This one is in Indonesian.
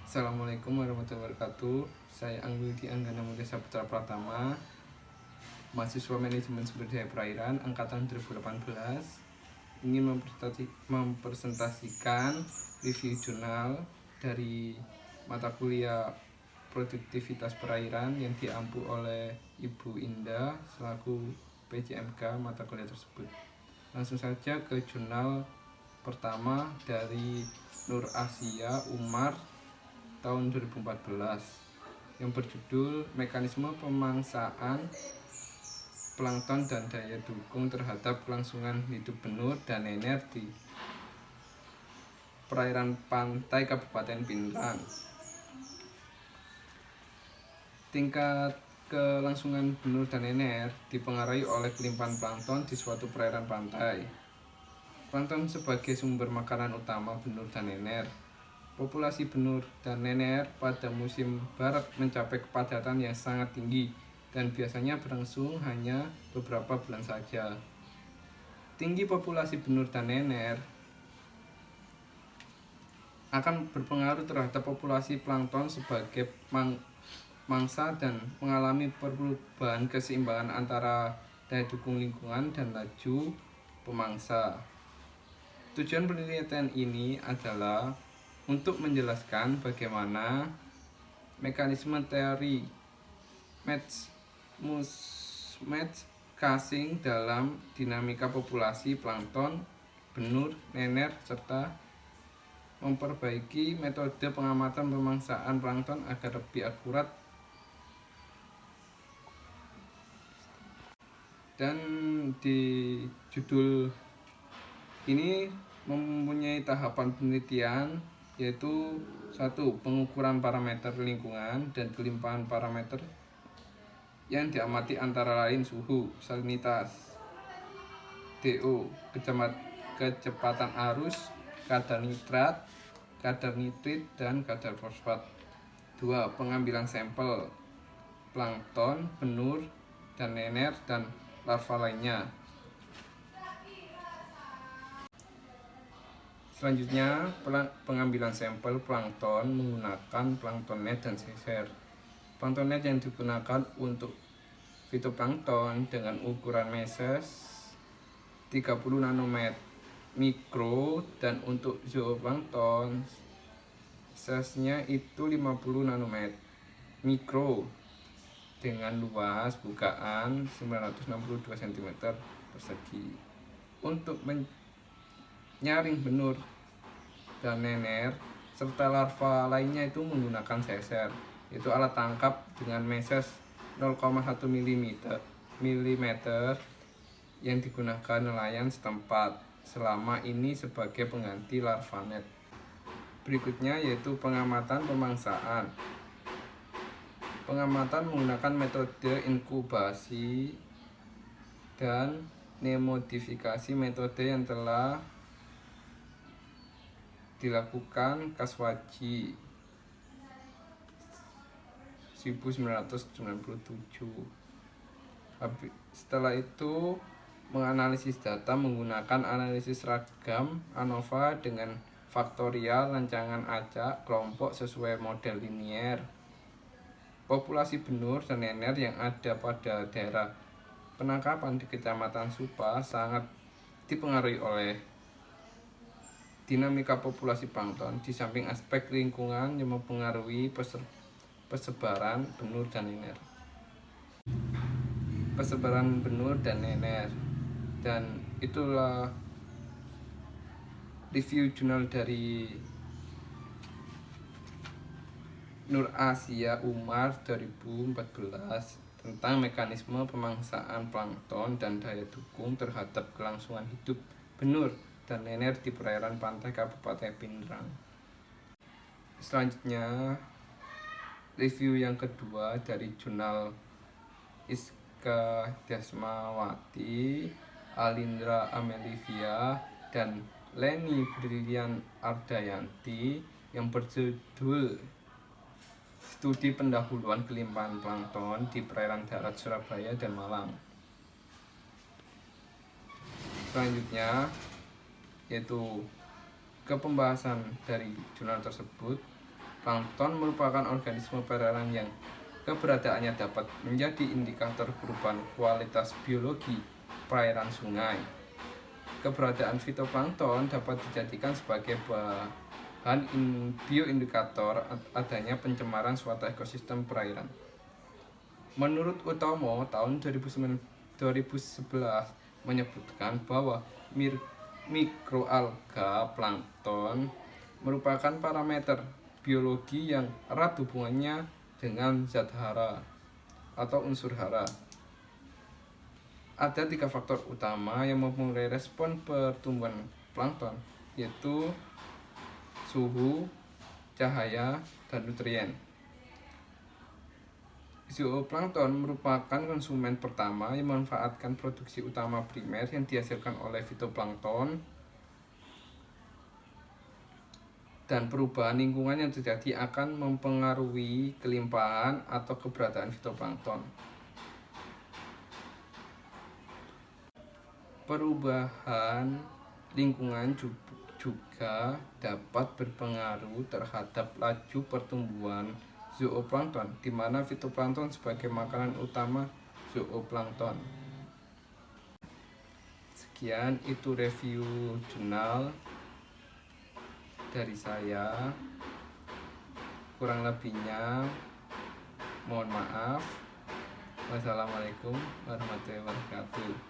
Assalamualaikum warahmatullahi wabarakatuh. Saya Anggudi Anggana Mulia Saputra Pratama, mahasiswa manajemen sumber daya perairan angkatan 2018, ingin mempresentasikan review jurnal dari mata kuliah produktivitas perairan yang diampu oleh Ibu Indah selaku PJMK mata kuliah tersebut. Langsung saja ke jurnal pertama dari Nur Asia Umar tahun 2014 yang berjudul Mekanisme Pemangsaan Plankton dan Daya Dukung terhadap Kelangsungan Hidup Benur dan Nener di Perairan Pantai Kabupaten Pindrang. Tingkat kelangsungan benur dan nener dipengaruhi oleh kelimpahan plankton di suatu perairan pantai. Plankton sebagai sumber makanan utama benur dan nener. Populasi benur dan nener pada musim barat mencapai kepadatan yang sangat tinggi dan biasanya berlangsung hanya beberapa bulan saja. Tinggi populasi benur dan nener akan berpengaruh terhadap populasi plankton sebagai mangsa dan mengalami perubahan keseimbangan antara daya dukung lingkungan dan laju pemangsa. Tujuan penelitian ini adalah untuk menjelaskan bagaimana mekanisme teori match casing dalam dinamika populasi plankton, benur, nener, serta memperbaiki metode pengamatan pemangsaan plankton agar lebih akurat dan di judul ini mempunyai tahapan penelitian yaitu 1. Pengukuran parameter lingkungan dan kelimpahan parameter yang diamati antara lain suhu, salinitas, DO, kecepatan arus, kadar nitrat, kadar nitrit, dan kadar fosfat. 2. Pengambilan sampel plankton, benur, dan nener, dan larva lainnya. Selanjutnya, pengambilan sampel plankton menggunakan plankton net dan seser. Plankton net yang digunakan untuk fitoplankton dengan ukuran meses 30 nanometer mikro dan untuk zooplankton mesesnya itu 50 nanometer mikro dengan luas bukaan 962 cm persegi. Untuk menyaring benur dan nener serta larva lainnya itu menggunakan seser, yaitu alat tangkap dengan meses 0,1 mm yang digunakan nelayan setempat selama ini sebagai pengganti larva net. Berikutnya yaitu pengamatan pemangsaan. Pengamatan menggunakan metode inkubasi dan nemodifikasi, metode yang telah dilakukan Kaswaji 1997. Setelah itu menganalisis data menggunakan analisis ragam ANOVA dengan faktorial rancangan acak kelompok sesuai model linier. Populasi benur dan nener yang ada pada daerah penangkapan di Kecamatan Supa sangat dipengaruhi oleh dinamika populasi plankton di samping aspek lingkungan yang mempengaruhi persebaran benur dan nener. Persebaran benur dan nener, dan itulah review jurnal dari Nur Asia Umar 2014 tentang mekanisme pemangsaan plankton dan daya dukung terhadap kelangsungan hidup benur dan nener di perairan pantai Kabupaten Pindrang. Selanjutnya, review yang kedua dari jurnal Iska Dasmawati, Alindra Amelivia, dan Leni Brilian Ardayanti yang berjudul Studi Pendahuluan Kelimpahan Plankton di Perairan Darat Surabaya dan Malang. Selanjutnya yaitu ke pembahasan dari jurnal tersebut. Plankton merupakan organisme perairan yang keberadaannya dapat menjadi indikator perubahan kualitas biologi perairan sungai. Keberadaan fitoplankton dapat dijadikan sebagai bahan bioindikator adanya pencemaran suatu ekosistem perairan. Menurut Utomo, tahun 2011 menyebutkan bahwa mikroalga plankton merupakan parameter biologi yang erat hubungannya dengan zat hara atau unsur hara. Ada 3 faktor utama yang mempengaruhi respon pertumbuhan plankton, yaitu suhu, cahaya, dan nutrien. Zooplankton merupakan konsumen pertama yang memanfaatkan produksi utama primer yang dihasilkan oleh fitoplankton, dan perubahan lingkungan yang terjadi akan mempengaruhi kelimpahan atau keberadaan fitoplankton. Perubahan lingkungan juga dapat berpengaruh terhadap laju pertumbuhan zooplankton, di mana fitoplankton sebagai makanan utama zooplankton. Sekian itu review jurnal dari saya. Kurang lebihnya mohon maaf. Wassalamualaikum warahmatullahi wabarakatuh.